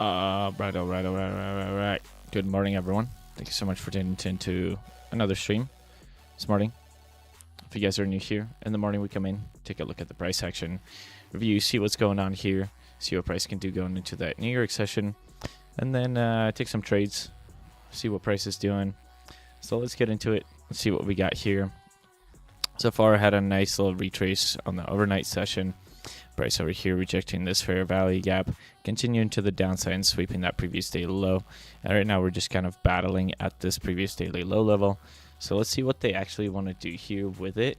Right. Good morning, everyone. Thank you so much for tuning in to another stream this morning. If you guys are new here, in the morning we come in, take a look at the price action, review, see what's going on here, see what price can do going into that New York session, and then take some trades, see what price is doing. So let's get into it. Let's see what we got here. So far, I had a nice little retrace on the overnight session. Price over here rejecting this fair value gap, continuing to the downside and sweeping that previous daily low. And right now we're just kind of battling at this previous daily low level. So let's see what they actually want to do here with it.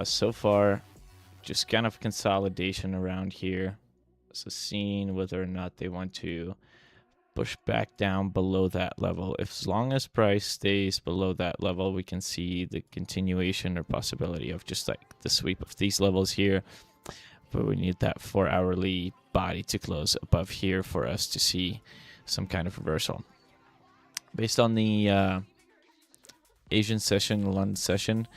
So far, just kind of consolidation around here. So seeing whether or not they want to push back down below that level. As long as price stays below that level, we can see the continuation or possibility of just like the sweep of these levels here. But we need that 4-hourly body to close above here for us to see some kind of reversal. Based on the Asian session, London session,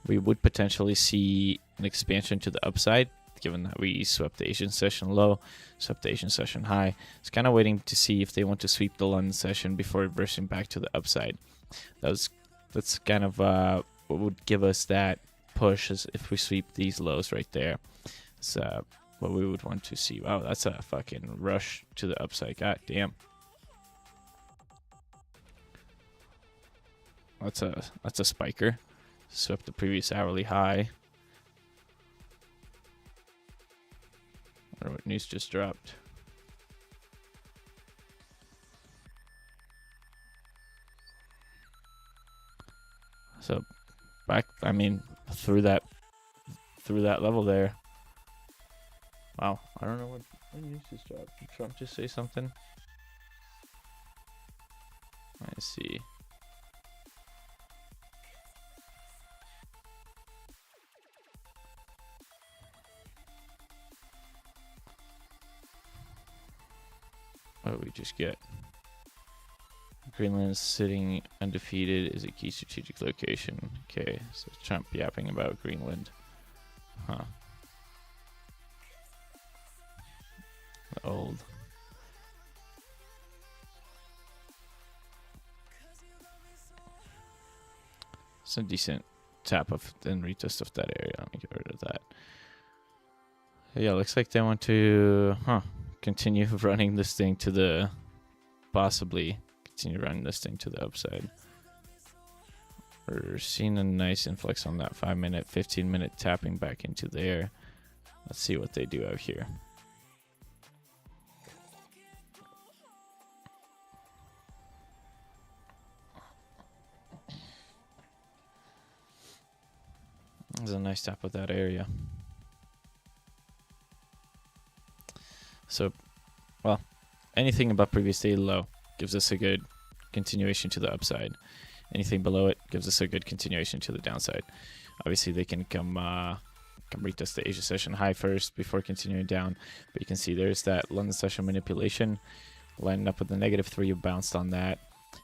we would potentially see an expansion to the upside, given that we swept the Asian session low, swept the Asian session high. It's kind of waiting to see if they want to sweep the London session before reversing back to the upside. That's kind of what would give us that push, is if we sweep these lows right there. That's what we would want to see. Wow, that's a fucking rush to the upside. God damn. That's a spiker. Swept the previous hourly high. I wonder what news just dropped. So back, I mean, through that level there. Wow, I don't know what news just dropped. Did Trump just say something? Let's see. What did we just get? Greenland sitting undefeated is a key strategic location. Okay, so Trump yapping about Greenland. Huh. Old. Some decent tap of and retest of that area. Let me get rid of that. Yeah, looks like they want to continue running this thing to the possibly continue running this thing to the upside. We're seeing a nice influx on that 5-minute, 15-minute tapping back into there. Let's see what they do out here. There's a nice tap of that area. So, well, anything above previous daily low gives us a good continuation to the upside. Anything below it gives us a good continuation to the downside. Obviously, they can come retest the Asia session high first before continuing down. But you can see there's that London session manipulation lining up with the -3. You bounced on that.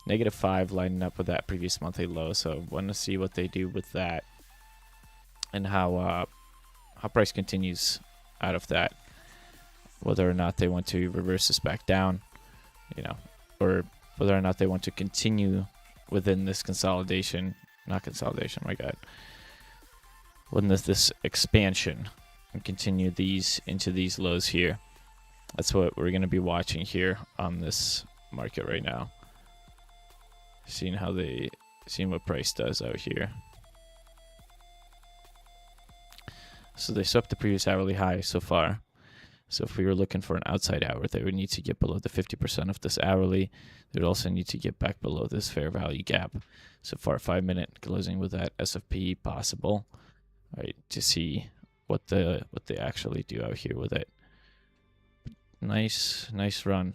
-5 lining up with that previous monthly low. So, want to see what they do with that. And how price continues out of that, whether or not they want to reverse this back down, or whether or not they want to continue within this consolidation, within this expansion and continue these into these lows here. That's what we're going to be watching here on this market right now. Seeing what price does out here. So they swept the previous hourly high so far. So if we were looking for an outside hour, they would need to get below the 50% of this hourly. They would also need to get back below this fair value gap. So far, 5-minute closing with that SFP possible, right? To see what they actually do out here with it. Nice run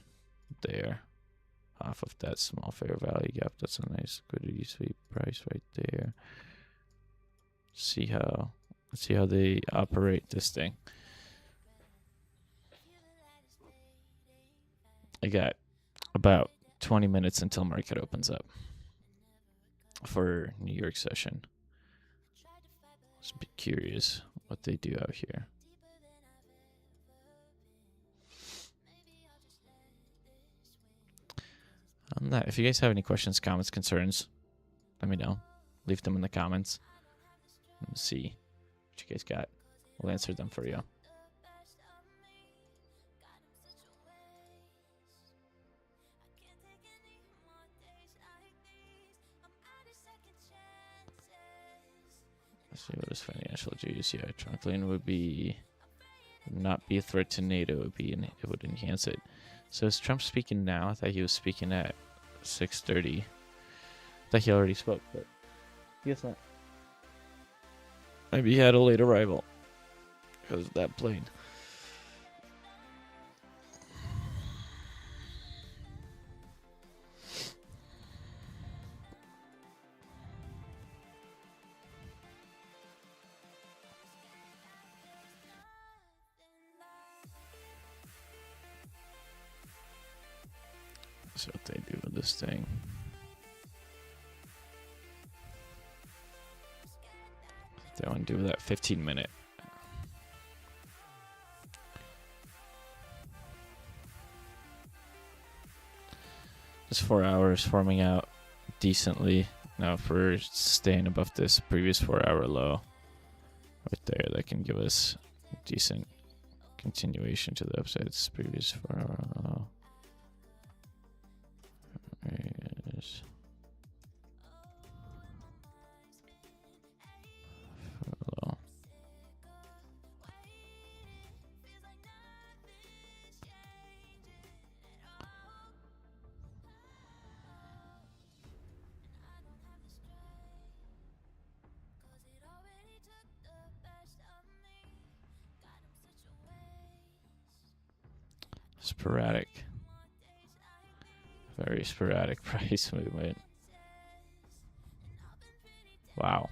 there, off of that small fair value gap. That's a nice liquidity sweep price right there. Let's see how they operate this thing. I got about 20 minutes until market opens up for New York session. Just be curious what they do out here. On that, if you guys have any questions, comments, concerns, let me know. Leave them in the comments. Let's see what you guys got. We'll answer them for you. Let's see what is financial juice. Yeah, trunk lane would not be a threat to NATO. It would enhance it. So is Trump speaking now? I thought he was speaking at 6:30. I thought he already spoke, but I guess not. Maybe he had a late arrival because of that plane. That's what they do with this thing. They want to do that 15-minute. Just 4 hours forming out decently. Now if we're staying above this previous 4-hour low right there, that can give us decent continuation to the upside. It's previous 4-hour low. Is low. Sporadic. Very sporadic price movement. Wow.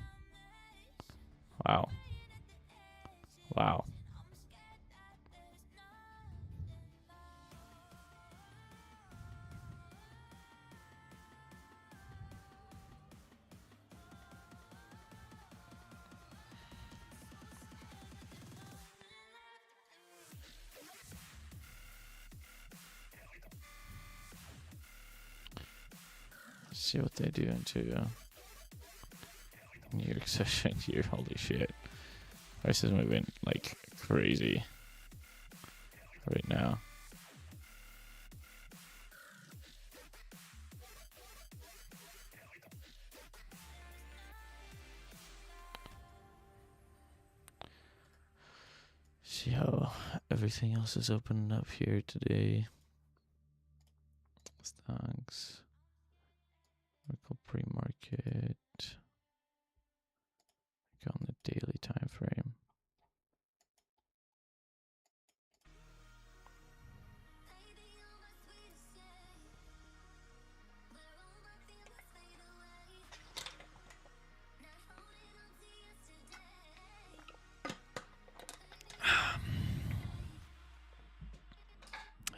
Wow. Wow. See what they do into New York session here. Holy shit. Price is moving like crazy right now. See how everything else is opening up here today. Stocks. Vertical pre-market. Go on the daily time frame.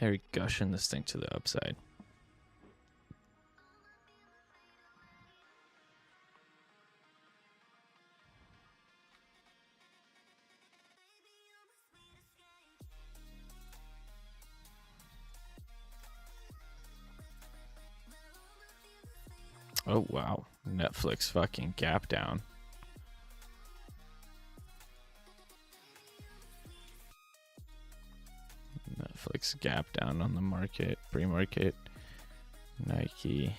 They're gushing this thing to the upside. Oh, wow. Netflix fucking gap down. Netflix gap down on the market, pre-market. Nike.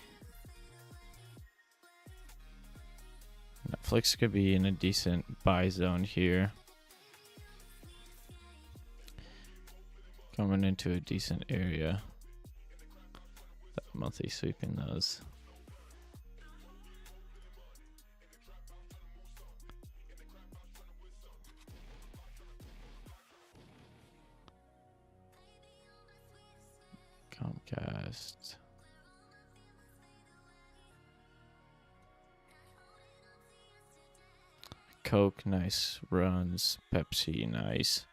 Netflix could be in a decent buy zone here. Coming into a decent area. That monthly sweep in those. Comcast. Coke, nice runs. Pepsi, nice.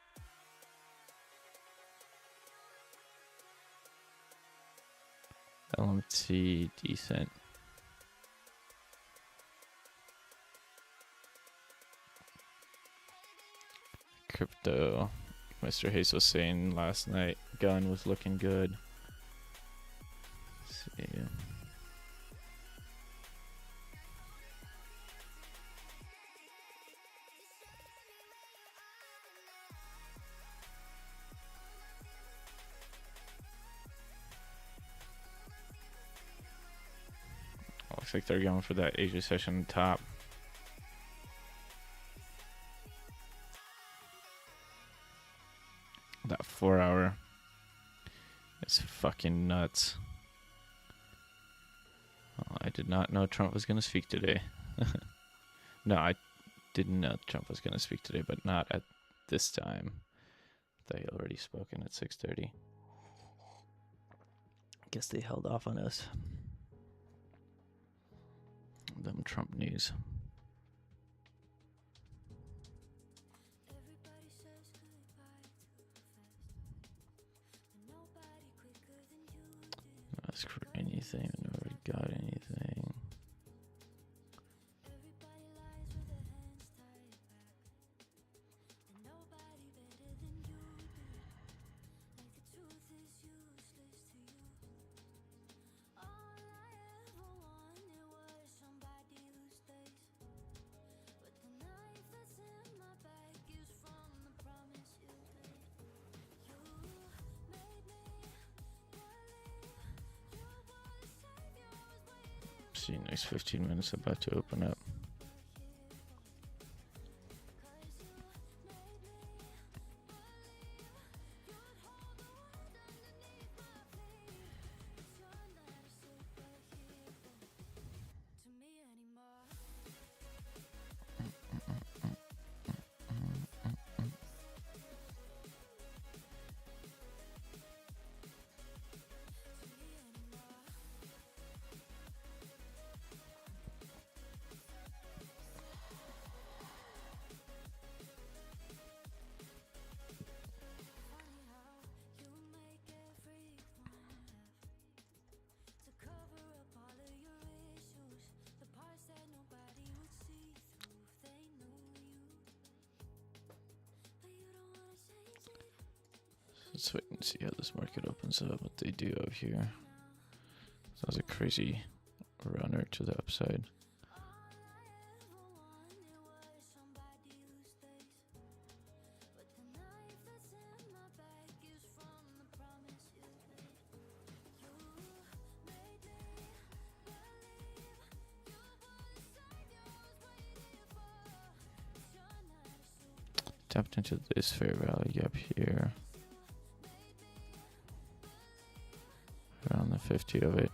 LMT, decent. Crypto. Mr. Hayes was saying last night, gun was looking good. Let's see. Looks like they're going for that Asia session top. That 4 hour is fucking nuts. Oh, I did not know Trump was going to speak today. No, I didn't know Trump was going to speak today, but not at this time. They already spoken at 6:30. Guess they held off on us. Them Trump news. Ask for anything, I never got anything. See, next 15 minutes about to open up. Let's wait and see how this market opens up, what they do out here. That was a crazy runner to the upside. Tapped into this fair value gap here. Around the 50 of it.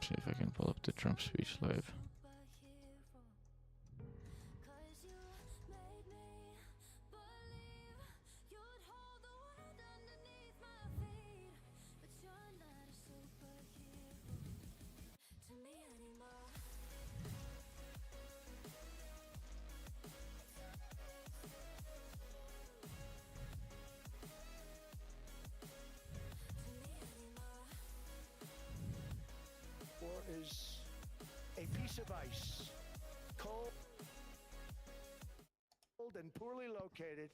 See if I can pull up the Trump speech live. Is a piece of ice, cold and poorly located,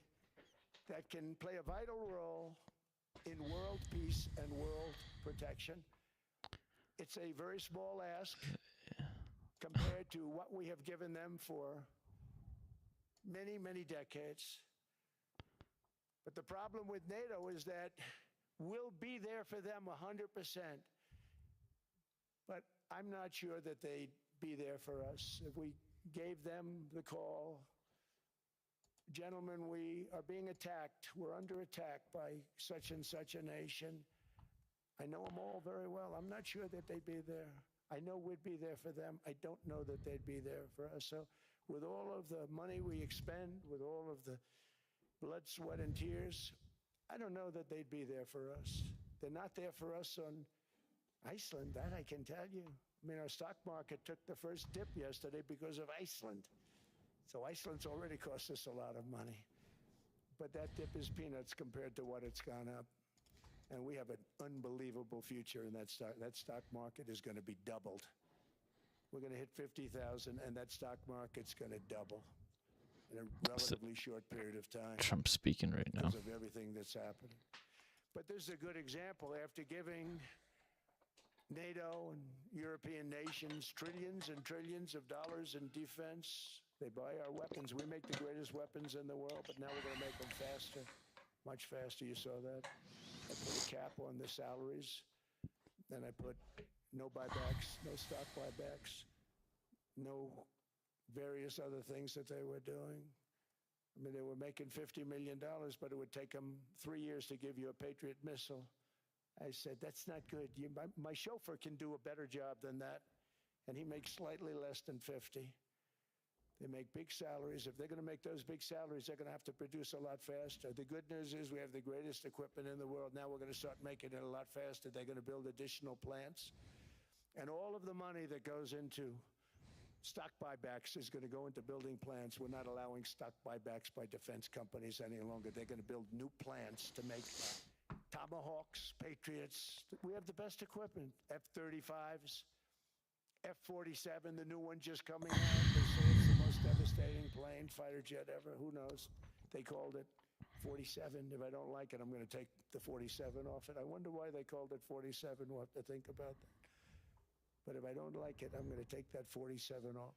that can play a vital role in world peace and world protection. It's a very small ask compared to what we have given them for many, many decades. But the problem with NATO is that we'll be there for them 100%. But I'm not sure that they'd be there for us. If we gave them the call, gentlemen, we are being attacked. We're under attack by such and such a nation. I know them all very well. I'm not sure that they'd be there. I know we'd be there for them. I don't know that they'd be there for us. So with all of the money we expend, with all of the blood, sweat, and tears, I don't know that they'd be there for us. They're not there for us on Iceland, that I can tell you. I mean, our stock market took the first dip yesterday because of Iceland. So Iceland's already cost us a lot of money. But that dip is peanuts compared to what it's gone up. And we have an unbelievable future in that stock. That stock market is going to be doubled. We're going to hit 50,000, and that stock market's going to double in a relatively short period of time. Trump speaking right now. Because of everything that's happening. But this is a good example. After giving NATO and European nations trillions and trillions of dollars in defense, they buy our weapons. We make the greatest weapons in the world, but now we're going to make them faster, much faster. You saw that? I put a cap on the salaries. Then I put no buybacks, no stock buybacks, no various other things that they were doing. I mean, they were making $50 million, but it would take them 3 years to give you a Patriot missile. I said, that's not good. My chauffeur can do a better job than that, and he makes slightly less than 50. They make big salaries. If they're going to make those big salaries, they're going to have to produce a lot faster. The good news is we have the greatest equipment in the world. Now we're going to start making it a lot faster. They're going to build additional plants. And all of the money that goes into stock buybacks is going to go into building plants. We're not allowing stock buybacks by defense companies any longer. They're going to build new plants to make Tomahawks, Patriots. We have the best equipment. F-35s, F-47, the new one just coming out. They say it's the most devastating plane, fighter jet ever. Who knows? They called it 47. If I don't like it, I'm going to take the 47 off it. I wonder why they called it 47. We'll have to think about that. But if I don't like it, I'm going to take that 47 off.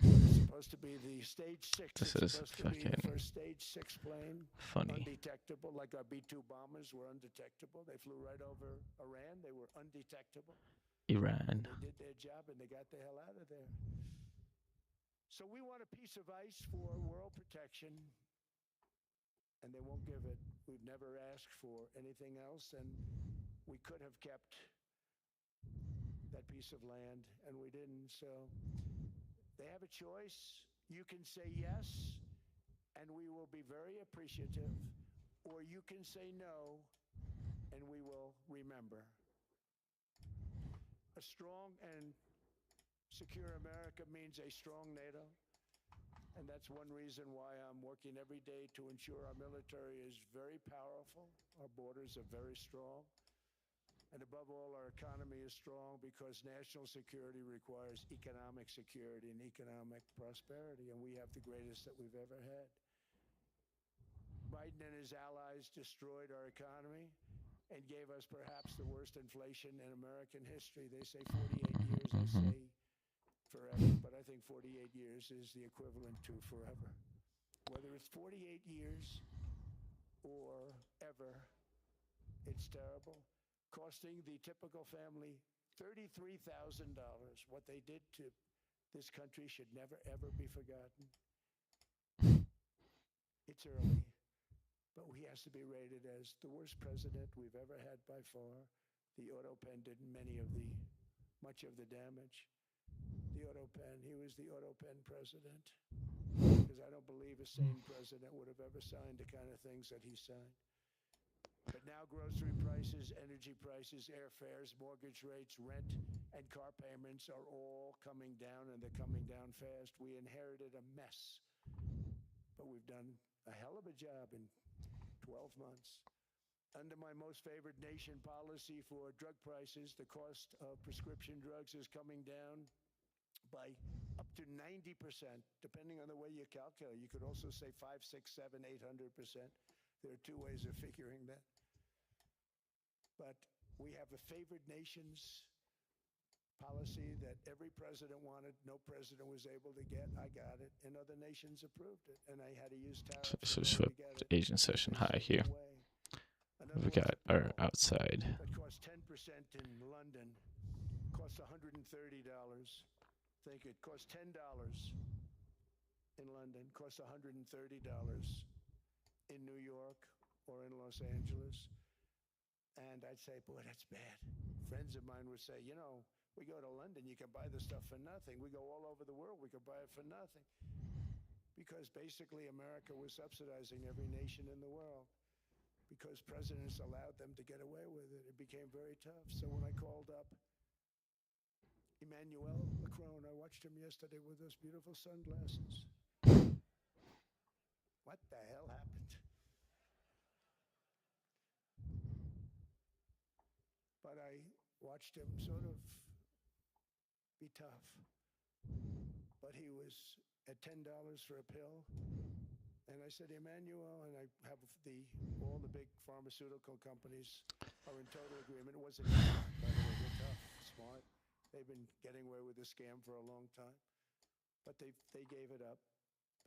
It's supposed to be the stage 6. This it's is supposed to be the fucking first stage 6 plane. funny. Undetectable, like our B-2 bombers were undetectable. They flew right over Iran. They were undetectable. Iran. They did their job, and they got the hell out of there. So we want a piece of ice for world protection, and they won't give it. We've never asked for anything else, and we could have kept that piece of land, and we didn't. So they have a choice. You can say yes, and we will be very appreciative, or you can say no, and we will remember. A strong and secure America means a strong NATO, and that's one reason why I'm working every day to ensure our military is very powerful, our borders are very strong, and above all, our economy is strong because national security requires economic security and economic prosperity, and we have the greatest that we've ever had. Biden and his allies destroyed our economy and gave us perhaps the worst inflation in American history. They say 48 years, I say forever, but I think 48 years is the equivalent to forever. Whether it's 48 years or ever, it's terrible. Costing the typical family $33,000. What they did to this country should never, ever be forgotten. It's early, but he has to be rated as the worst president we've ever had by far. The auto pen did much of the damage. The auto pen, he was the auto pen president. Because I don't believe a sane president would have ever signed the kind of things that he signed. But now grocery prices, energy prices, airfares, mortgage rates, rent, and car payments are all coming down, and they're coming down fast. We inherited a mess, but we've done a hell of a job in 12 months. Under my most favored nation policy for drug prices, the cost of prescription drugs is coming down by up to 90%, depending on the way you calculate. You could also say 5, 6, 7, 800%. There are two ways of figuring that. But we have a favored nations policy that every president wanted, no president was able to get. I got it, and other nations approved it, and I had to use tariffs So to get it. Asian session high here. We got our outside. That costs 10% in London, costs $130. Think it costs $10 in London, costs $130 in New York or in Los Angeles. And I'd say, boy, that's bad. Friends of mine would say, you know, we go to London, you can buy the stuff for nothing. We go all over the world, we can buy it for nothing. Because basically America was subsidizing every nation in the world. because presidents allowed them to get away with it. It became very tough. So when I called up Emmanuel Macron, I watched him yesterday with those beautiful sunglasses. What the hell happened? But I watched him sort of be tough. But he was at $10 for a pill. And I said, Emmanuel, and I have all the big pharmaceutical companies are in total agreement. It wasn't easy, by the way. They're tough, smart. They've been getting away with the scam for a long time. But they gave it up.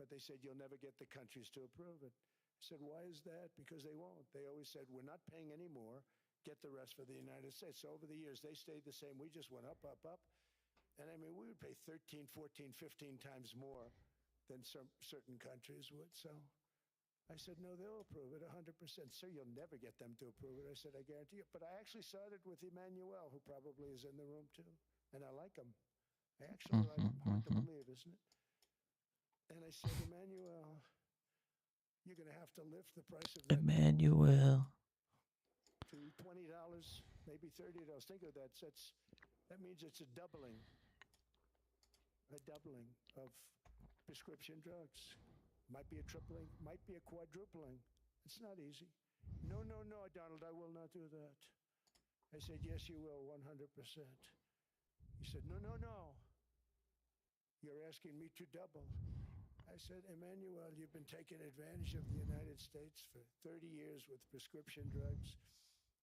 But they said, you'll never get the countries to approve it. I said, why is that? Because they won't. They always said, we're not paying any more. Get the rest for the United States. So over the years, they stayed the same. We just went up, up, up. And I mean, we would pay 13, 14, 15 times more than certain countries would. So I said, no, they'll approve it 100%. Sir, you'll never get them to approve it. I said, I guarantee you. But I actually started with Emmanuel, who probably is in the room too. And I like him. I actually like him. Hard to believe, isn't it? And I said, Emmanuel, you're going to have to lift the price of that Emmanuel. to $20, maybe $30. Think of that. That means it's a doubling of prescription drugs. Might be a tripling, might be a quadrupling. It's not easy. No, no, no, Donald, I will not do that. I said, yes, you will, 100%. He said, no, no, no. You're asking me to double. I said, Emmanuel, you've been taking advantage of the United States for 30 years with prescription drugs.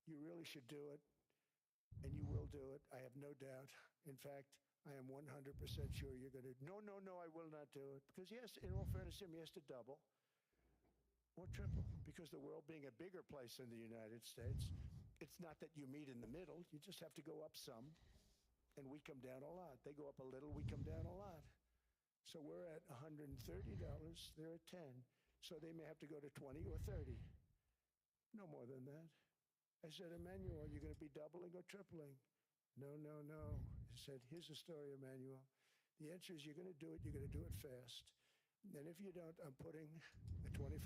You really should do it, and you will do it. I have no doubt. In fact, I am 100% sure you're going to. No, no, no, I will not do it. Because yes, in all fairness, he has to double or triple. Because the world being a bigger place than the United States, it's not that you meet in the middle. You just have to go up some, and we come down a lot. They go up a little, we come down a lot. So we're at $130, they're at 10. So they may have to go to 20 or 30. No more than that. I said, Emmanuel, you're going to be doubling or tripling? No, no, no. He said, here's the story, Emmanuel. The answer is you're going to do it. You're going to do it fast. And if you don't, I'm putting a 25%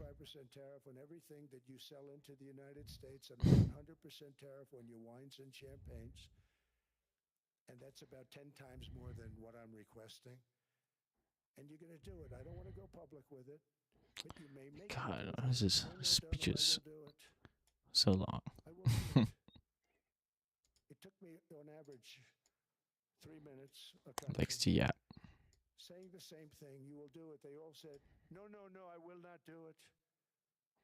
tariff on everything that you sell into the United States and a 100% tariff on your wines and champagnes. And that's about 10 times more than what I'm requesting. And you're going to do it. I don't want to go public with it, but you may make God, it. his speeches so long. I will do it. It took me, on average, 3 minutes. Likes to yap. Saying the same thing. You will do it. They all said, no, no, no, I will not do it.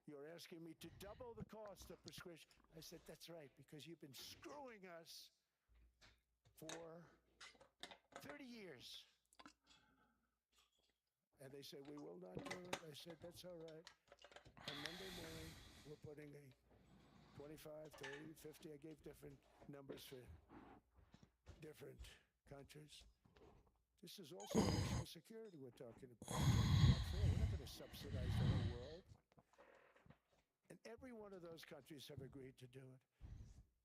You're asking me to double the cost of prescription. I said, that's right, because you've been screwing us for 30 years. And they said, we will not do it. I said, that's all right. On Monday morning, we're putting a 25, 30, 50. I gave different numbers for different countries. This is also national security we're talking about. We're not going to subsidize the whole world. And every one of those countries have agreed to do it.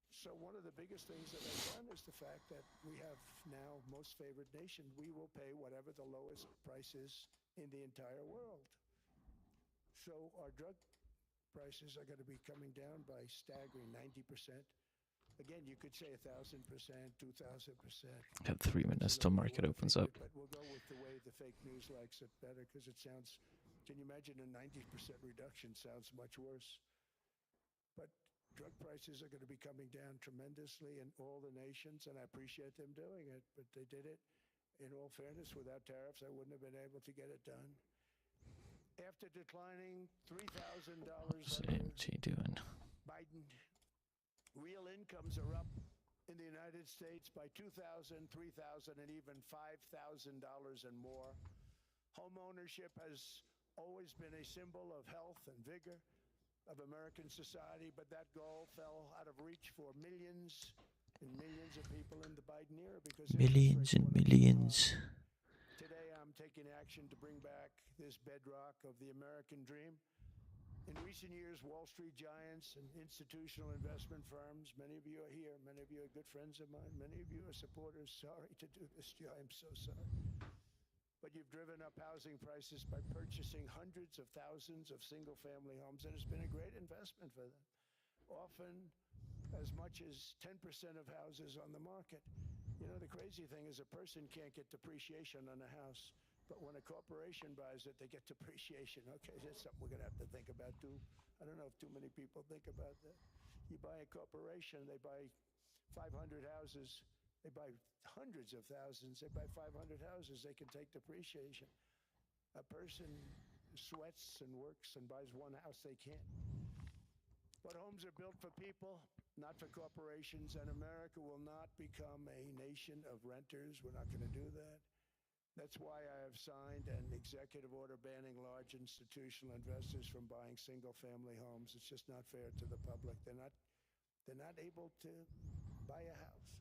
So one of the biggest things that I've done is the fact that we have now most favored nation. We will pay whatever the lowest price is in the entire world. So our drug prices are going to be coming down by staggering 90%. Again, you could say 1,000%, 2,000%. Got 3 minutes till market opens up. But we'll go with the way the fake news likes it better because it sounds, can you imagine a 90% reduction sounds much worse. But drug prices are going to be coming down tremendously in all the nations, and I appreciate them doing it, but they did it. In all fairness, without tariffs, I wouldn't have been able to get it done. After declining $3,000 What's he doing? Biden, real incomes are up in the United States by $2,000, $3,000, and even $5,000 and more. Home ownership has always been a symbol of health and vigor of American society, but that goal fell out of reach for millions and millions of people in the Biden era because Millions and millions. Today, I'm taking action to bring back this bedrock of the American dream. In recent years, Wall Street giants and institutional investment firms, many of you are here, many of you are good friends of mine, many of you are supporters. Sorry to do this to you, I'm so sorry. but you've driven up housing prices by purchasing hundreds of thousands of single-family homes, and it's been a great investment for them. Often as much as 10% of houses on the market. You know, the crazy thing is a person can't get depreciation on a house, but when a corporation buys it, they get depreciation. Okay, that's something we're going to have to think about too. I don't know if too many people think about that. You buy a corporation, they buy 500 houses, they buy hundreds of thousands, they buy 500 houses, they can take depreciation. A person sweats and works and buys one house, they can't. But homes are built for people, not for corporations, and America will not become a nation of renters. We're not going to do that. That's why I have signed an executive order banning large institutional investors from buying single-family homes. It's just not fair to the public. They're not able to buy a house.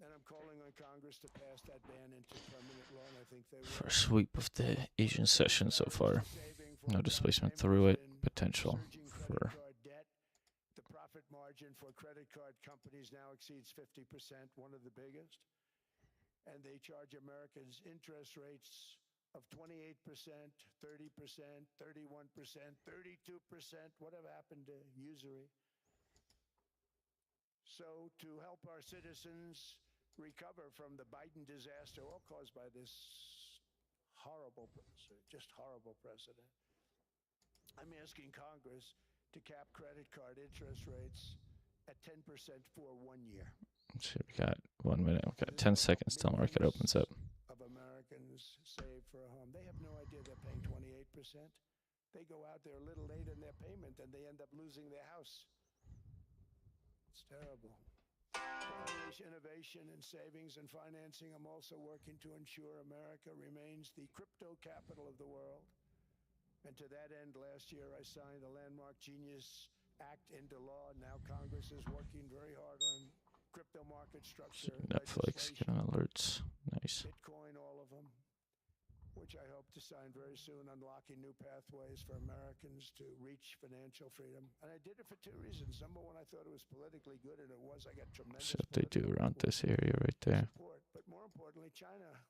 And I'm calling on Congress to pass that ban into permanent law, and I think they will. First sweep of the Asian session so far. No displacement through it. Potential for debt. The profit margin for credit card companies now exceeds 50%, one of the biggest. And they charge Americans interest rates of 28%, 30%, 31%, 32%. Whatever happened to usury? So to help our citizens recover from the Biden disaster, all caused by this horrible precedent, I'm asking Congress to cap credit card interest rates at 10% for 1 year. So we got 1 minute. We got 10 seconds till market opens up. Of Americans save for a home. They have no idea they're paying 28%. They go out there a little late in their payment and they end up losing their house. It's terrible. Innovation and savings and financing. I'm also working to ensure America remains the crypto capital of the world. And to that end, last year I signed the landmark Genius Act into law. Now Congress is working very hard on crypto market structure. Netflix getting alerts. Nice. Bitcoin, all of them, which I hope to sign very soon, unlocking new pathways for Americans to reach financial freedom. And I did it for two reasons. Number one, I thought it was politically good, and it was. I got tremendous So they do around this area right there. support. But more importantly, China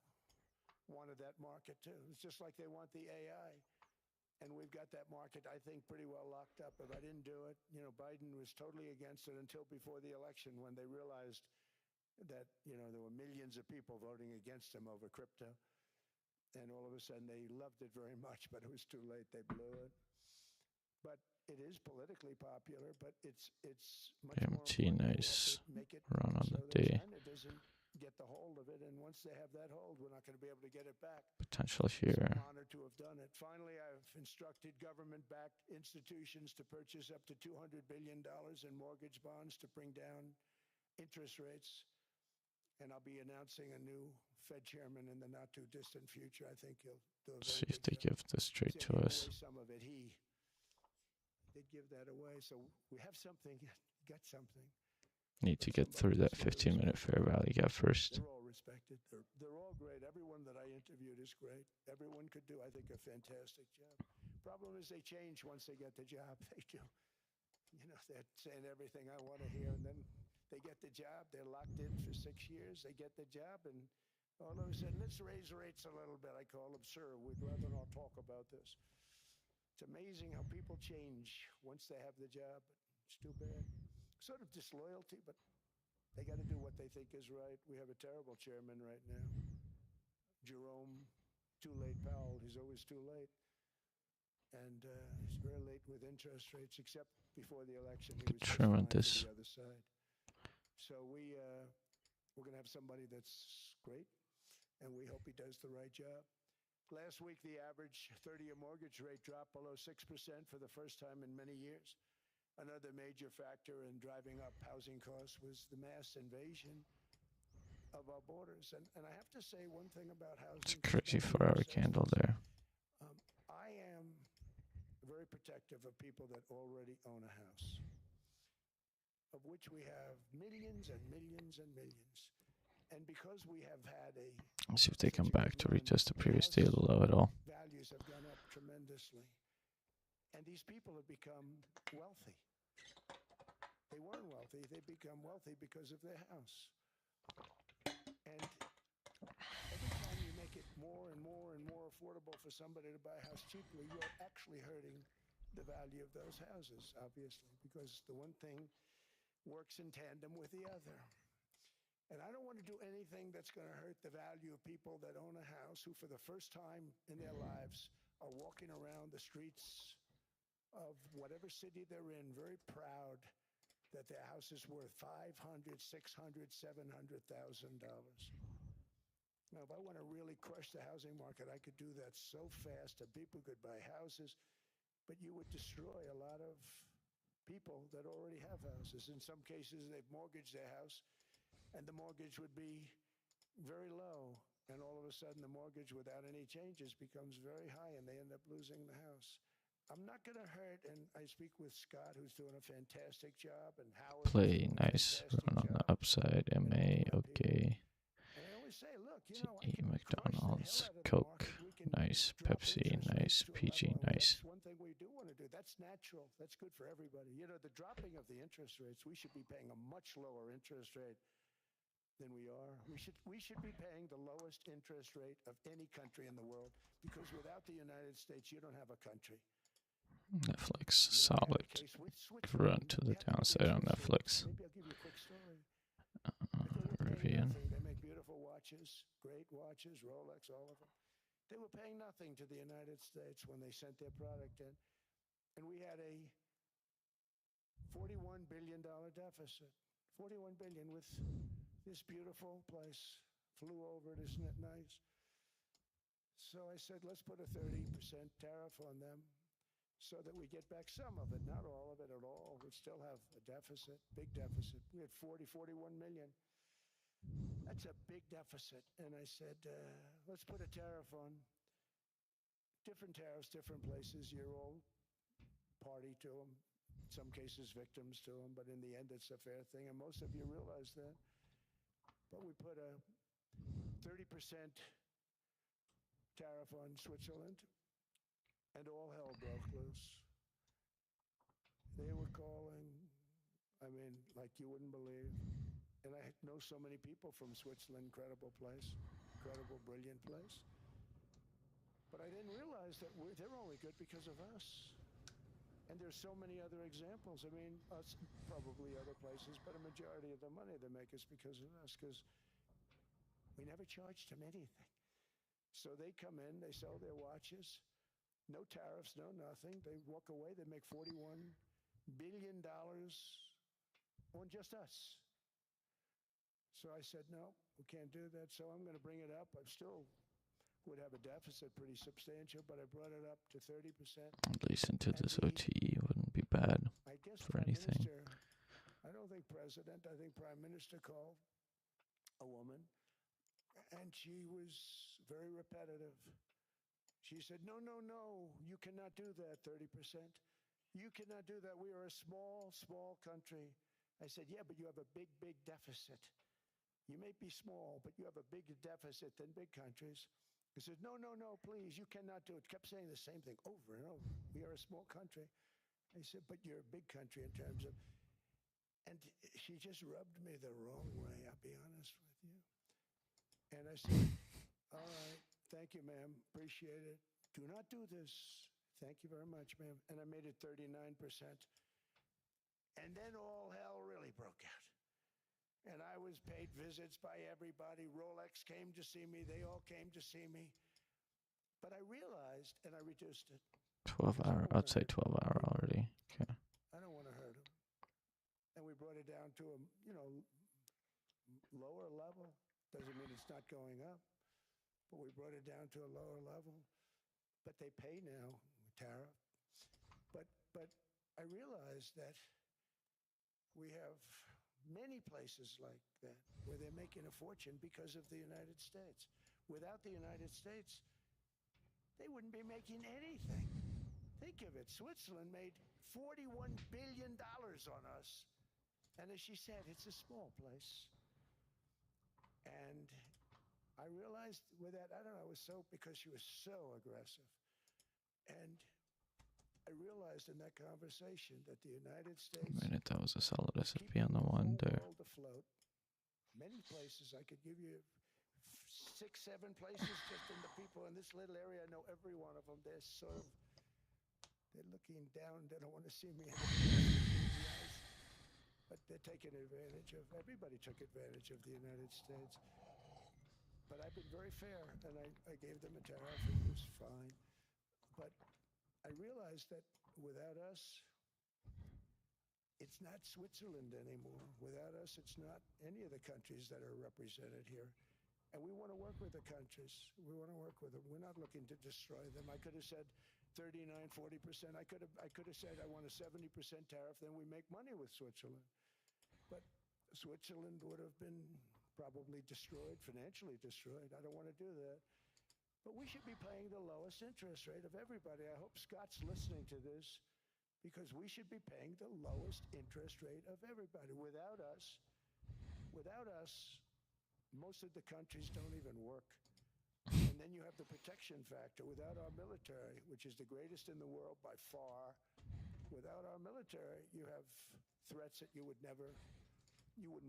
wanted that market too. It's just like they want the AI. And we've got that market, I think, pretty well locked up. If I didn't do it, you know, Biden was totally against it until before the election when they realized that, you know, there were millions of people voting against him over crypto. And all of a sudden they loved it very much, but it was too late. They blew it. But it is politically popular, but it's much more important nice to make it run on so the that day. China doesn't get the hold of it, and once they have that hold, we're not going to be able to get it back. Potential So here. I'm honored to have done it. Finally, I've instructed government-backed institutions to purchase up to $200 billion in mortgage bonds to bring down interest rates. And I'll be announcing a new Fed chairman in the not-too-distant future. I think he'll do a very See if they good job. give this straight to He gave us. away some of it. He did give that away. So we have something, got something. Need to get through that 15-minute fair value gap first. They're all respected. They're all great. Everyone that I interviewed is great. Everyone could do, I think, a fantastic job. Problem is they change once they get the job. They do. You know, they're saying everything I want to hear, and then they get the job. They're locked in for 6 years. They get the job, and all of a sudden, let's raise rates a little bit. I call them, sir, we'd rather not talk about this. It's amazing how people change once they have the job. It's too bad. Sort of disloyalty, but they got to do what they think is right. We have a terrible chairman right now. Jerome, too late Powell. He's always too late. And he's very late with interest rates, except before the election. He was just trim on fine to this. the other side. So we're going to have somebody that's great, and we hope he does the right job. Last week, the average 30-year mortgage rate dropped below 6% for the first time in many years. Another major factor in driving up housing costs was the mass invasion of our borders. And I have to say one thing about housing. It's a crazy 4-hour candle there. I am very protective of people that already own a house, of which we have millions and millions and millions. And because we have had a... Let's see if they come back to retest the previous day low at all. Values have gone up tremendously. And these people have become wealthy. They weren't wealthy. They become wealthy because of their house. And every time you make make it more and more and more affordable for somebody to buy a house cheaply, you're actually hurting the value of those houses, obviously, because the one thing works in tandem with the other. And I don't want to do anything that's going to hurt the value of people that own a house who, for the first time in their lives, are walking around the streets of whatever city they're in, very proud that their house is worth $500,000, $600,000, $700,000. Now, if I want to really crush the housing market, I could do that so fast that people could buy houses, but you would destroy a lot of people that already have houses. In some cases, they've mortgaged their house, and the mortgage would be very low. And all of a sudden, the mortgage without any changes becomes very high, and they end up losing the house. I'm not going to hurt, and I speak with Scott, who's doing a fantastic job, and Howard. Play nice. Run on the upside. MA. Okay. And I always say, look, you GE, know, I can McDonald's, crush the hell out of the Coke, market. We can nice. drop Pepsi, interest nice. rates to a PG, level, and nice. that's one thing we do want to do. That's natural. That's good for everybody. You know, the dropping of the interest rates, we should be paying a much lower interest rate than we are. We should be paying the lowest interest rate of any country in the world, because without the United States, you don't have a country. Netflix, solid. Run to the downside on Netflix. Maybe I'll give you a quick story. Rivian. They make beautiful watches, great watches, Rolex, all of them. They were paying nothing to the United States when they sent their product in. And we had a $41 billion deficit. $41 billion with this beautiful place. Flew over it, isn't it nice? So I said, let's put a 30% tariff on them so that we get back some of it, not all of it at all. We'd still have a deficit, big deficit. We had 41 million. That's a big deficit. And I said, let's put a tariff on. Different tariffs, different places. You're all party to them. In some cases, victims to them. But in the end, it's a fair thing. And most of you realize that. But we put a 30% tariff on Switzerland. And all hell broke loose. They were calling, I mean, like you wouldn't believe. And I know so many people from Switzerland, incredible place, incredible, brilliant place. But I didn't realize that they're only good because of us. And there's so many other examples. I mean, us, probably other places, but a majority of the money they make is because of us, because we never charged them anything. So they come in, they sell their watches. No tariffs, no nothing. They walk away. They make $41 billion on just us. So I said, no, we can't do that. So I'm going to bring it up. I still would have a deficit pretty substantial, but I brought it up to 30%. At least into this OTE wouldn't be bad I guess for Prime anything. Minister, I don't think President, I think Prime Minister called a woman, and she was very repetitive. She said, no, no, no, you cannot do that, 30%. You cannot do that. We are a small, small country. I said, yeah, but you have a big, big deficit. You may be small, but you have a big deficit than big countries. He said, no, no, no, please, you cannot do it. Kept saying the same thing over and over. We are a small country. I said, but you're a big country in terms of, and she just rubbed me the wrong way, I'll be honest with you. And I said, all right. Thank you, ma'am. Appreciate it. Do not do this. Thank you very much, ma'am. And I made it 39%. And then all hell really broke out. And I was paid visits by everybody. Rolex came to see me. They all came to see me. But I realized, and I reduced it. 12-hour. I'd say 12-hour already. Okay. I don't want to hurt them. And we brought it down to a, lower level. Doesn't mean it's not going up. But we brought it down to a lower level. But they pay now, tariff. But I realized that we have many places like that where they're making a fortune because of the United States. Without the United States, they wouldn't be making anything. Think of it. Switzerland made $41 billion on us. And as she said, it's a small place. And I realized with that, I don't know, because she was so aggressive. And I realized in that conversation that the United States... I mean, that was a solid S&P on the one there. Afloat. Many places I could give you 6, 7 places just in the people in this little area. I know every one of them. They're sort of, they're looking down. They don't want to see me in the eyes. But they're taking advantage of, everybody took advantage of the United States. But I've been very fair, and I gave them a tariff, and it was fine. But I realized that without us, it's not Switzerland anymore. Without us, it's not any of the countries that are represented here. And we want to work with the countries. We want to work with them. We're not looking to destroy them. I could have said 39, 40%. I could have said I want a 70% tariff, then we make money with Switzerland. But Switzerland would have been probably destroyed, financially destroyed. I don't want to do that. But we should be paying the lowest interest rate of everybody. I hope Scott's listening to this, because we should be paying the lowest interest rate of everybody. Without us, most of the countries don't even work. And then you have the protection factor. Without our military, which is the greatest in the world by far, without our military, you have threats that you wouldn't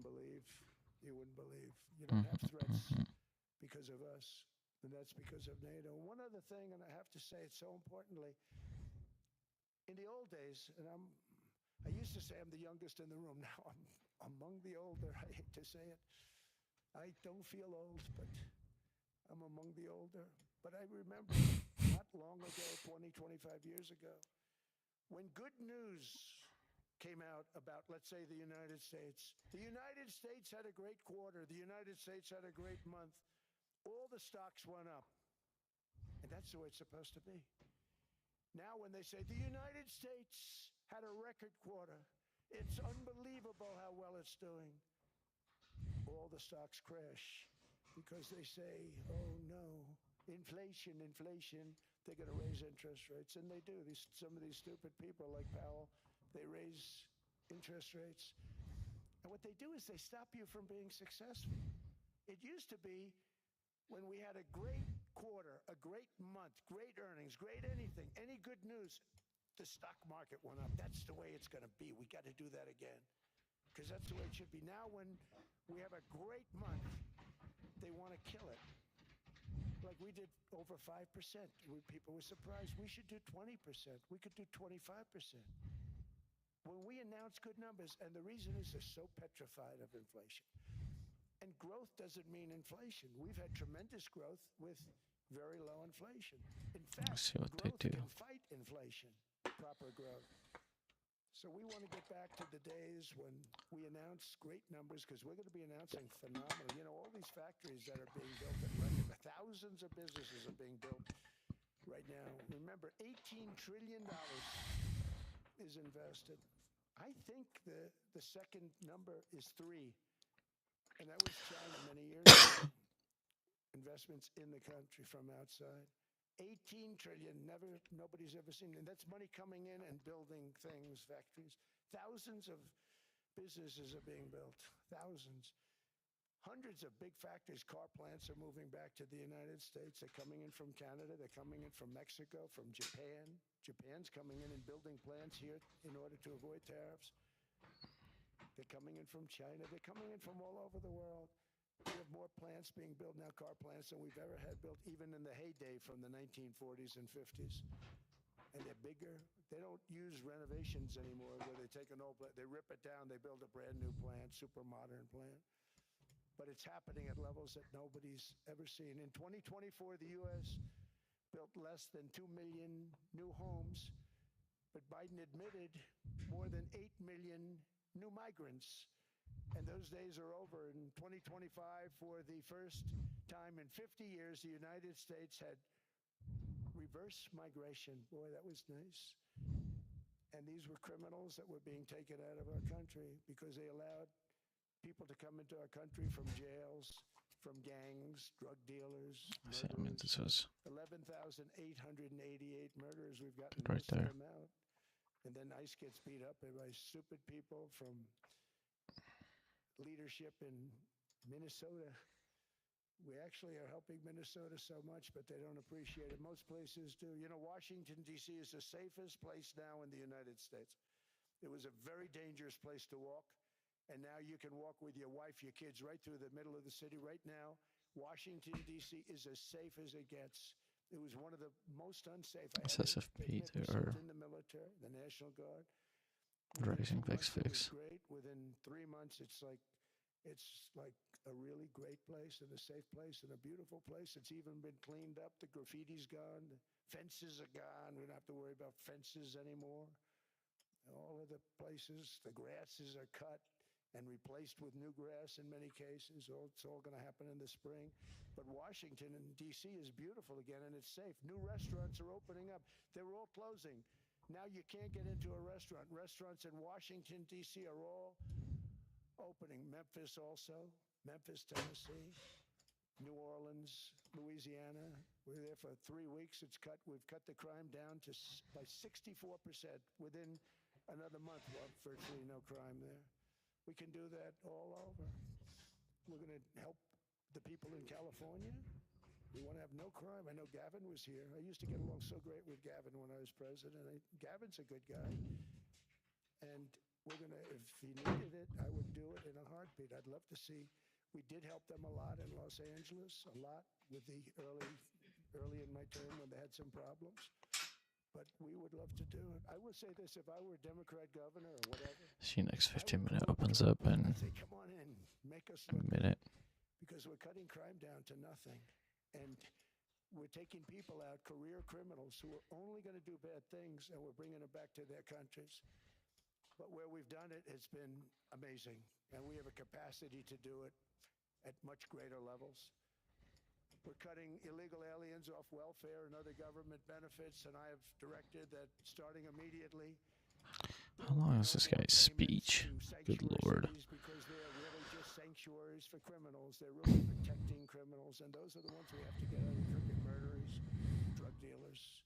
believe. You don't have threats because of us, and that's because of NATO. One other thing, and I have to say it so importantly, in the old days, and I used to say I'm the youngest in the room. Now I'm among the older. I hate to say it. I don't feel old, but I'm among the older. But I remember not long ago, 20, 25 years ago, when good news came out about, let's say, the United States. The United States had a great quarter. The United States had a great month. All the stocks went up. And that's the way it's supposed to be. Now when they say the United States had a record quarter, it's unbelievable how well it's doing. All the stocks crash because they say, oh no, inflation, they're going to raise interest rates. And they do. Some of these stupid people like Powell, they raise interest rates. And what they do is they stop you from being successful. It used to be when we had a great quarter, a great month, great earnings, great anything, any good news, the stock market went up. That's the way it's going to be. We got to do that again, because that's the way it should be. Now when we have a great month, they want to kill it. Like we did over 5%. People were surprised. We should do 20%. We could do 25%. When we announce good numbers, and the reason is they're so petrified of inflation. And growth doesn't mean inflation. We've had tremendous growth with very low inflation. In fact, growth can fight inflation, proper growth. So we want to get back to the days when we announce great numbers, because we're going to be announcing phenomenal. You know, all these factories that are being built at record, thousands of businesses are being built right now. Remember, $18 trillion is invested. I think the second number is 3. And that was China many years ago. Investments in the country from outside. 18 trillion, nobody's ever seen. And that's money coming in and building things, factories. Thousands of businesses are being built. Thousands. Hundreds of big factories, car plants are moving back to the United States. They're coming in from Canada. They're coming in from Mexico, from Japan. Japan's coming in and building plants here in order to avoid tariffs. They're coming in from China. They're coming in from all over the world. We have more plants being built now, car plants, than we've ever had built, even in the heyday from the 1940s and 50s. And they're bigger. They don't use renovations anymore where they take an old plant, they rip it down, they build a brand new plant, super modern plant. But it's happening at levels that nobody's ever seen. In 2024, the U.S. built less than 2 million new homes, but Biden admitted more than 8 million new migrants. And those days are over. In 2025, for the first time in 50 years, the United States had reverse migration. Boy, that was nice. And these were criminals that were being taken out of our country because they allowed people to come into our country from jails, from gangs, drug dealers, murderers. 11,888 murders. We've gotten right most of there. them out. And then ICE gets beat up by stupid people from leadership in Minnesota. We actually are helping Minnesota so much, but they don't appreciate it. Most places do. You know, Washington, D.C. is the safest place now in the United States. It was a very dangerous place to walk, and now you can walk with your wife, your kids, right through the middle of the city. Right now, Washington, D.C. is as safe as it gets. It was one of the most unsafe. I SSFP there, in the military, the National Guard. Rising Fix It was Fix. great. Within 3 months, it's like a really great place and a safe place and a beautiful place. It's even been cleaned up. The graffiti's gone. The fences are gone. We don't have to worry about fences anymore. All of the places, the grasses are cut and replaced with new grass in many cases. It's all going to happen in the spring. But Washington and D.C. is beautiful again, and it's safe. New restaurants are opening up. They were all closing. Now you can't get into a restaurant. Restaurants in Washington, D.C. are all opening. Memphis also. Memphis, Tennessee. New Orleans, Louisiana. We're there for 3 weeks. We've cut the crime down by 64%. Within another month, we'll have virtually no crime there. We can do that all over. We're going to help the people in California. We want to have no crime. I know Gavin was here. I used to get along so great with Gavin when I was president. Gavin's a good guy. And we're going to, if he needed it, I would do it in a heartbeat. I'd love to see. We did help them a lot in Los Angeles, a lot with the early in my term when they had some problems. But we would love to do it. I will say this, if I were a Democrat governor or whatever. See, next 15-minute opens up in I'd say, come on in, make us a look minute. because we're cutting crime down to nothing. And we're taking people out, career criminals who are only going to do bad things, and we're bringing them back to their countries. But where we've done it, it's been amazing. And we have a capacity to do it at much greater levels. We're cutting illegal aliens off welfare and other government benefits, and I have directed that starting immediately. How long is this guy's speech? Good Lord. Because they're really just sanctuaries for criminals. They're really protecting criminals, and those are the ones we have to get out of the crooked murderers, drug dealers,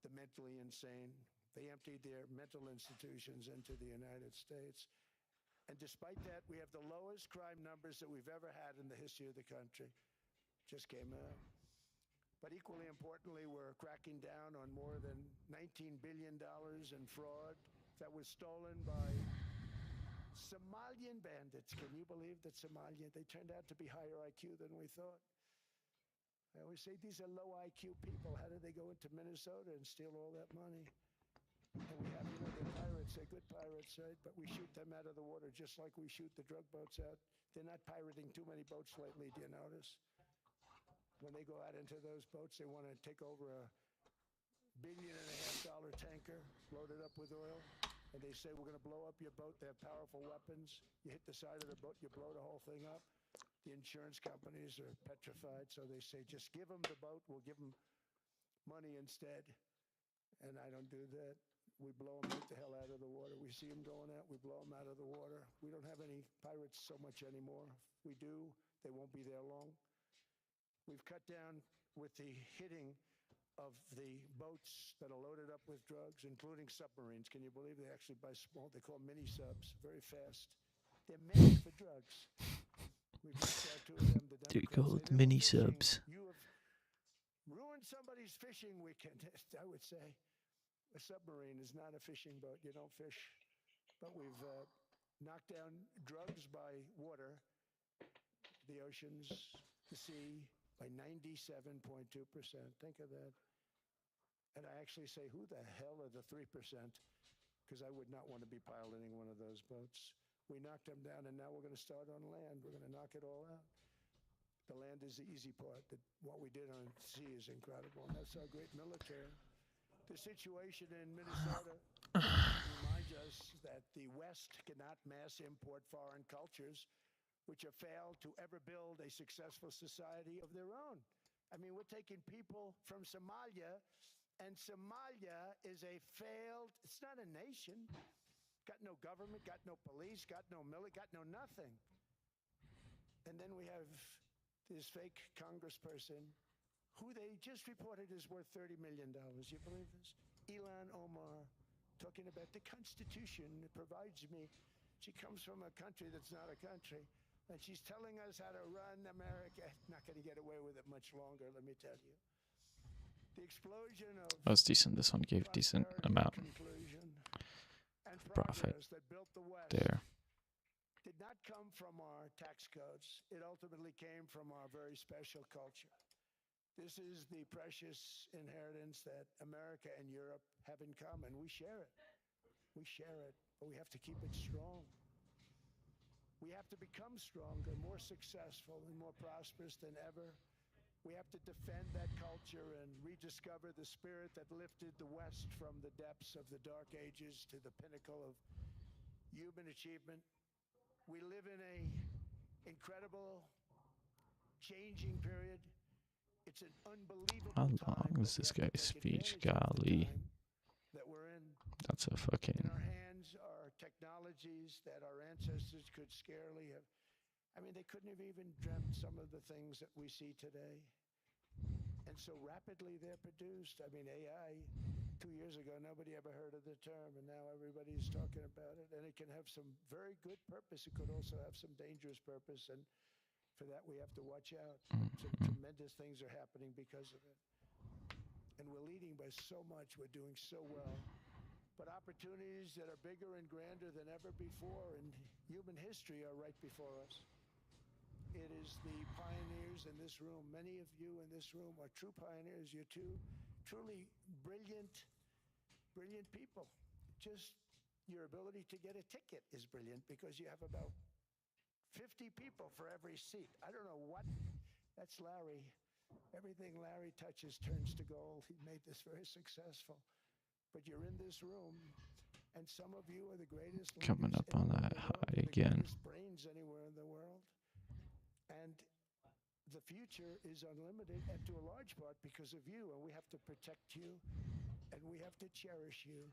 the mentally insane. They emptied their mental institutions into the United States. And despite that, we have the lowest crime numbers that we've ever had in the history of the country. Just came out. But equally importantly, we're cracking down on more than $19 billion in fraud that was stolen by Somalian bandits. Can you believe that Somalia, they turned out to be higher IQ than we thought. I always say these are low IQ people. How did they go into Minnesota and steal all that money? And we have, they're pirates. They're good pirates, right? But we shoot them out of the water just like we shoot the drug boats out. They're not pirating too many boats lately, do you notice? When they go out into those boats, they want to take over a $1.5 billion tanker loaded up with oil. And they say, we're going to blow up your boat. They have powerful weapons. You hit the side of the boat, you blow the whole thing up. The insurance companies are petrified. So they say, just give them the boat. We'll give them money instead. And I don't do that. We blow them right the hell out of the water. We see them going out. We blow them out of the water. We don't have any pirates so much anymore. If we do, they won't be there long. We've cut down with the hitting of the boats that are loaded up with drugs, including submarines. Can you believe they actually buy small? They call mini subs, very fast. They're made for drugs. We've reached out to them. They're called mini subs. You have ruined somebody's fishing weekend, I would say. A submarine is not a fishing boat. You don't fish. But we've knocked down drugs by water, the oceans, the sea, by 97.2%. Think of that. And I actually say, who the hell are the 3%? Because I would not want to be piloting one of those boats. We knocked them down, and now we're going to start on land. We're going to knock it all out. The land is the easy part. What we did on sea is incredible, and that's our great military. The situation in Minnesota reminds us that the West cannot mass import foreign cultures which have failed to ever build a successful society of their own. I mean, we're taking people from Somalia, and Somalia is a failed, it's not a nation, got no government, got no police, got no military, got no nothing. And then we have this fake congressperson who they just reported is worth $30 million. You believe this? Ilhan Omar, talking about the Constitution that provides me. She comes from a country that's not a country. And she's telling us how to run America. Not going to get away with it much longer, let me tell you. The explosion of That was decent. This one gave decent amount and of profit that built the West. there. did not come from our tax codes. It ultimately came from our very special culture. This is the precious inheritance that America and Europe have in common. We share it. We share it, but we have to keep it strong. We have to become stronger, more successful, and more prosperous than ever. We have to defend that culture and rediscover the spirit that lifted the West from the depths of the Dark Ages to the pinnacle of human achievement. We live in an incredible, changing period. It's an unbelievable How time. long is this guy's speech? Golly. That we're in. That's a fucking... In our hands are technologies that our ancestors could scarcely have. I mean, they couldn't have even dreamt some of the things that we see today. And so rapidly they're produced. I mean, AI, 2 years ago, nobody ever heard of the term, and now everybody's talking about it. And it can have some very good purpose. It could also have some dangerous purpose. And for that, we have to watch out. Some tremendous things are happening because of it. And we're leading by so much. We're doing so well. But opportunities that are bigger and grander than ever before in human history are right before us. It is the pioneers in this room. Many of you in this room are true pioneers. You're two truly brilliant people. Just your ability to get a ticket is brilliant because you have about 50 people for every seat. I don't know what. That's Larry. Everything Larry touches turns to gold. He made this very successful. But you're in this room, and some of you are the greatest. Coming up on that high again. Brains anywhere in the world. And the future is unlimited, and to a large part because of you, and we have to protect you, and we have to cherish you.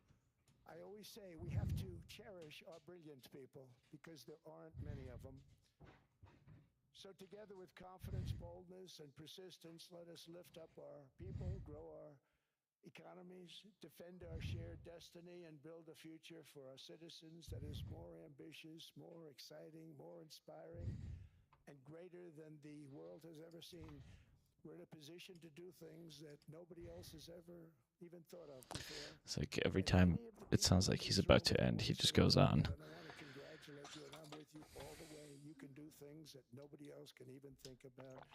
I always say we have to cherish our brilliant people because there aren't many of them. So together with confidence, boldness, and persistence, let us lift up our people, grow our economies, defend our shared destiny, and build a future for our citizens that is more ambitious, more exciting, more inspiring, and greater than the world has ever seen. We're in a position to do things that nobody else has ever even thought of before. It's like every time it sounds like he's about to end, he just goes on. And I want to congratulate you, and I'm with you all the way. You can do things that nobody else can even think about.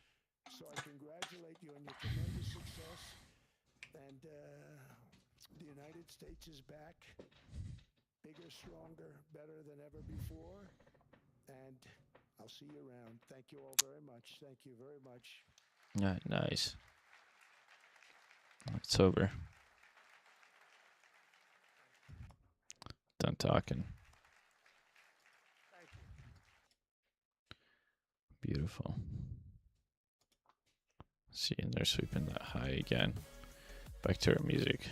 So I congratulate you on your tremendous success. And the United States is back, bigger, stronger, better than ever before. And I'll see you around. Thank you all very much. Thank you very much. Yeah, nice. It's over. Done talking. Thank you. Beautiful. See, and they're sweeping that high again. Back to our music.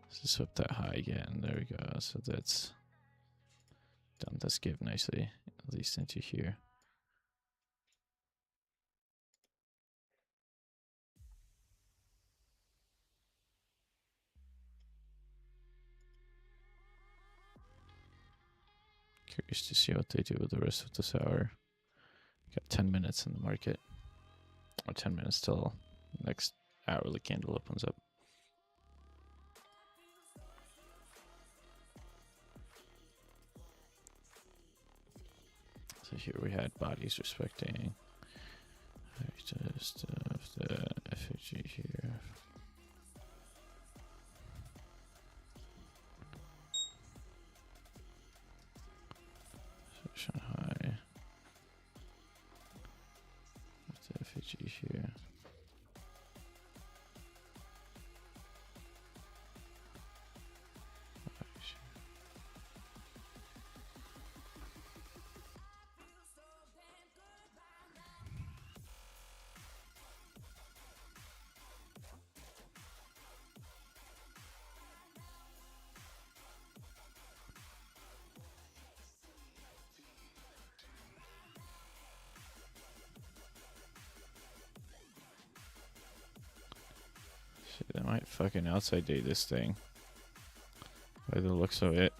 So sweep that high again. There we go. So that's done. Let's give nicely, at least into here. Curious to see what they do with the rest of this hour. Got 10 minutes in the market. Or 10 minutes till next hourly candle opens up. So here we had bodies respecting. Just the effigy here. Shanghai. With the effigy here. See, they might fucking outside date this thing. By the looks of it.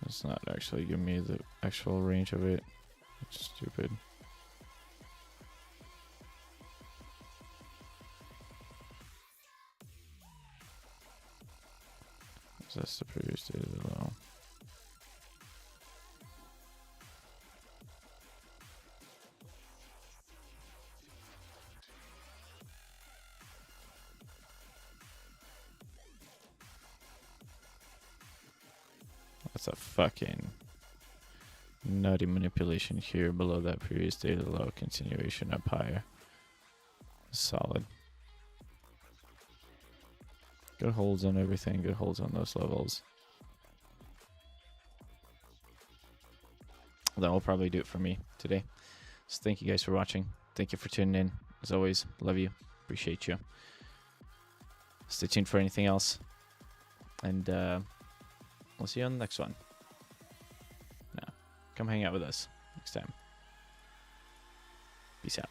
It's not actually giving me the actual range of it. It's stupid. So that's the previous day of the low. That's a fucking nutty manipulation here below that previous day of the low. Continuation up higher. Solid. Good holds on everything. Good holds on those levels. That will probably do it for me today. So thank you guys for watching. Thank you for tuning in. As always, love you. Appreciate you. Stay tuned for anything else. And we'll see you on the next one. Now, come hang out with us next time. Peace out.